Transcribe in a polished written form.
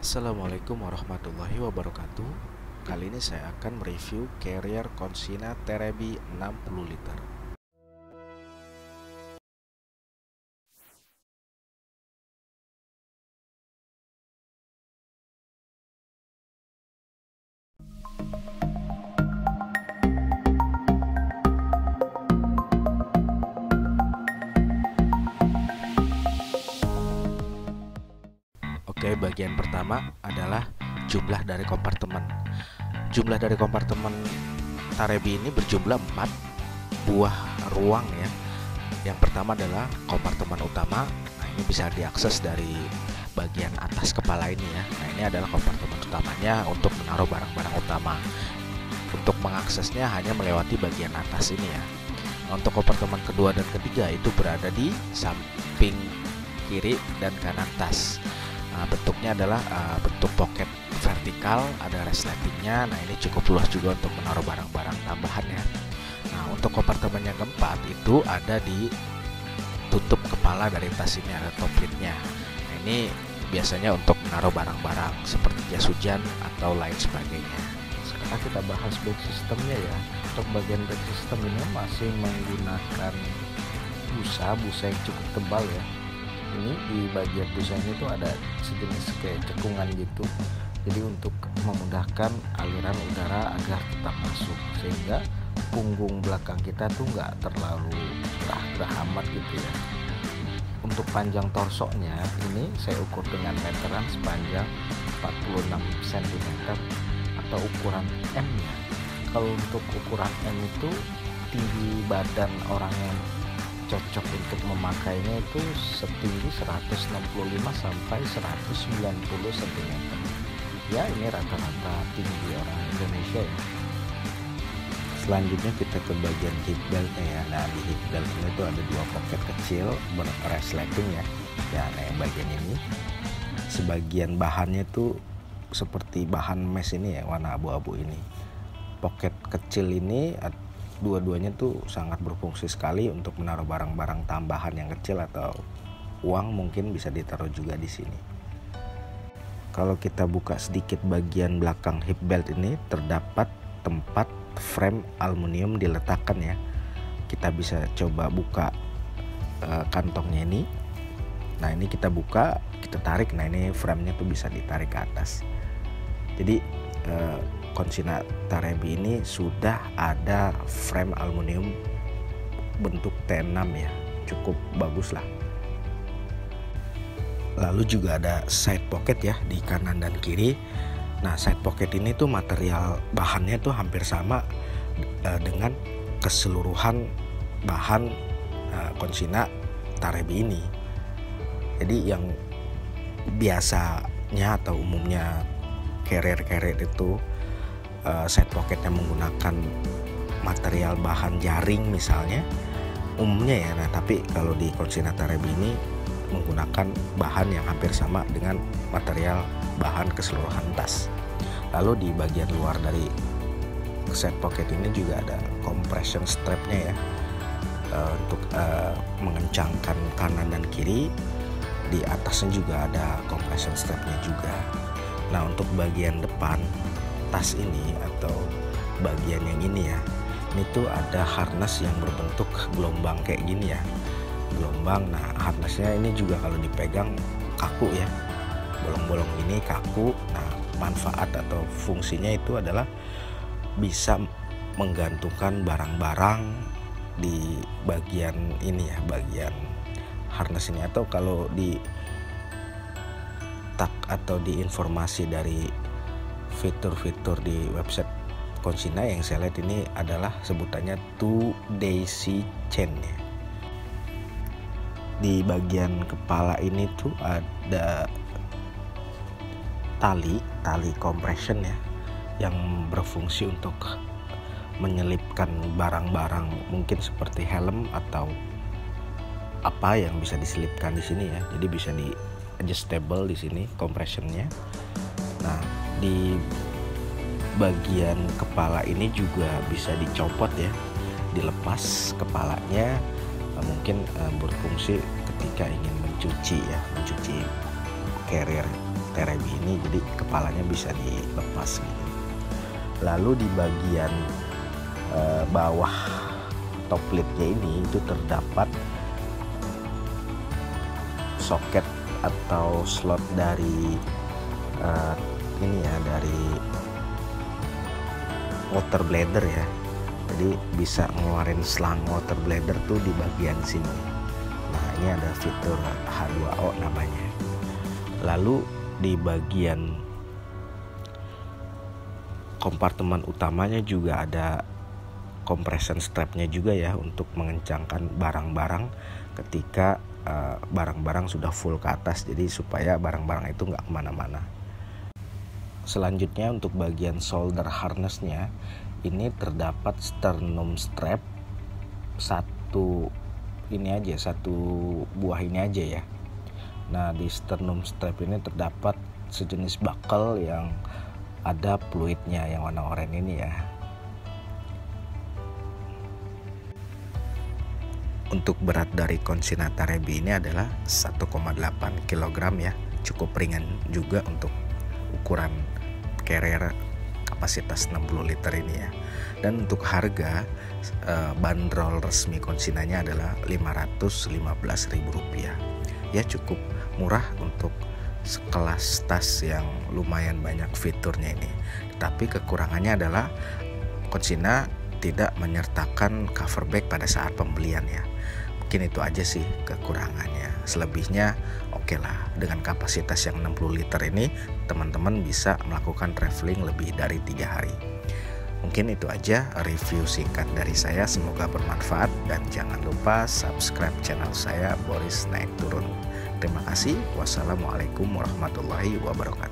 Assalamualaikum warahmatullahi wabarakatuh. Kali ini saya akan mereview Carrier Consina Terebi 60 liter. Oke, bagian pertama adalah jumlah dari kompartemen. Jumlah dari kompartemen Tarebi ini berjumlah 4 buah ruang ya. Yang pertama adalah kompartemen utama. Nah, ini bisa diakses dari bagian atas kepala ini ya. Nah, ini adalah kompartemen utamanya untuk menaruh barang-barang utama. Untuk mengaksesnya hanya melewati bagian atas ini ya. Untuk kompartemen kedua dan ketiga itu berada di samping kiri dan kanan tas. Nah, bentuknya adalah bentuk pocket vertikal, ada resletingnya. Nah, ini cukup luas juga untuk menaruh barang-barang tambahannya. Nah, untuk kompartemen yang keempat itu ada di tutup kepala dari tas ini, ada top lidnya. Nah, ini biasanya untuk menaruh barang-barang seperti jas hujan atau lain sebagainya. Sekarang kita bahas back systemnya ya. Untuk bagian back system ini masih menggunakan busa yang cukup tebal ya. Ini di bagian busa ini tuh ada sejenis kayak cekungan gitu, jadi untuk memudahkan aliran udara agar tetap masuk, sehingga punggung belakang kita tuh nggak terlalu gerah amat gitu ya. Untuk panjang torsonya ini saya ukur dengan meteran sepanjang 46 cm atau ukuran M nya. Kalau untuk ukuran M itu tinggi badan orang yang cocok untuk memakainya itu setinggi 165 sampai 190 cm. Ya, ini rata-rata tinggi orang Indonesia ya. Selanjutnya kita ke bagian hip beltnya ya. Nah, di hip belt ini tuh ada dua pocket kecil resleting ya. Ya, nah yang bagian ini sebagian bahannya tuh seperti bahan mesh ini ya, warna abu-abu ini. Pocket kecil ini dua-duanya tuh sangat berfungsi sekali untuk menaruh barang-barang tambahan yang kecil atau uang, mungkin bisa ditaruh juga di sini. Kalau kita buka sedikit bagian belakang hip belt ini, terdapat tempat frame aluminium diletakkan ya. Kita bisa coba buka kantongnya ini. Nah, ini kita buka, kita tarik. Nah, ini framenya tuh bisa ditarik ke atas. Jadi Consina Tarebi ini sudah ada frame aluminium bentuk T6 ya, cukup bagus lah. Lalu juga ada side pocket ya di kanan dan kiri. Nah, side pocket ini tuh material bahannya tuh hampir sama dengan keseluruhan bahan Consina Tarebi ini. Jadi yang biasanya atau umumnya carrier itu side pocketnya menggunakan material bahan jaring misalnya, umumnya ya. Nah, tapi kalau di Consina Tarebi ini menggunakan bahan yang hampir sama dengan material bahan keseluruhan tas. Lalu di bagian luar dari side pocket ini juga ada compression strapnya ya, untuk mengencangkan kanan dan kiri. Di atasnya juga ada compression strapnya juga. Nah, untuk bagian depan tas ini atau bagian yang ini ya, ini tuh ada harness yang berbentuk gelombang kayak gini ya, gelombang. Nah, harnessnya ini juga kalau dipegang kaku ya, bolong-bolong ini kaku. Nah, manfaat atau fungsinya itu adalah bisa menggantungkan barang-barang di bagian ini ya, bagian harness ini. Atau kalau di atau di informasi dari fitur-fitur di website Consina yang saya lihat ini adalah sebutannya 2 daisy chain ya. Di bagian kepala ini tuh ada tali compression ya, yang berfungsi untuk menyelipkan barang-barang mungkin seperti helm atau apa yang bisa diselipkan di sini ya. Jadi bisa di adjustable di sini compressionnya. Nah, di bagian kepala ini juga bisa dicopot ya, dilepas kepalanya, mungkin berfungsi ketika ingin mencuci carrier Terebi ini, jadi kepalanya bisa dilepas gitu. Lalu di bagian bawah top lipnya ini itu terdapat soket atau slot dari ini ya, dari water bladder ya. Jadi bisa ngeluarin selang water bladder tuh di bagian sini. Nah, ini ada fitur H2O namanya. Lalu di bagian kompartemen utamanya juga ada compression strapnya juga ya, untuk mengencangkan barang-barang ketika barang-barang sudah full ke atas, jadi supaya barang-barang itu nggak kemana-mana. Selanjutnya untuk bagian shoulder harnessnya ini terdapat sternum strap satu buah ini aja ya. Nah, di sternum strap ini terdapat sejenis buckle yang ada fluidnya yang warna oranye ini ya. Untuk berat dari Conchina Tarebi ini adalah 1,8 kg ya, cukup ringan juga untuk ukuran carrier kapasitas 60 liter ini ya. Dan untuk harga bandrol resmi Conchinanya adalah Rp515.000 ya, cukup murah untuk sekelas tas yang lumayan banyak fiturnya ini. Tapi kekurangannya adalah Conchina tidak menyertakan cover bag pada saat pembelian ya. Mungkin itu aja sih kekurangannya. Selebihnya oke lah. Dengan kapasitas yang 60 liter ini, teman-teman bisa melakukan traveling lebih dari 3 hari. Mungkin itu aja review singkat dari saya, semoga bermanfaat, dan jangan lupa subscribe channel saya Boris Naik Turun. Terima kasih. Wassalamualaikum warahmatullahi wabarakatuh.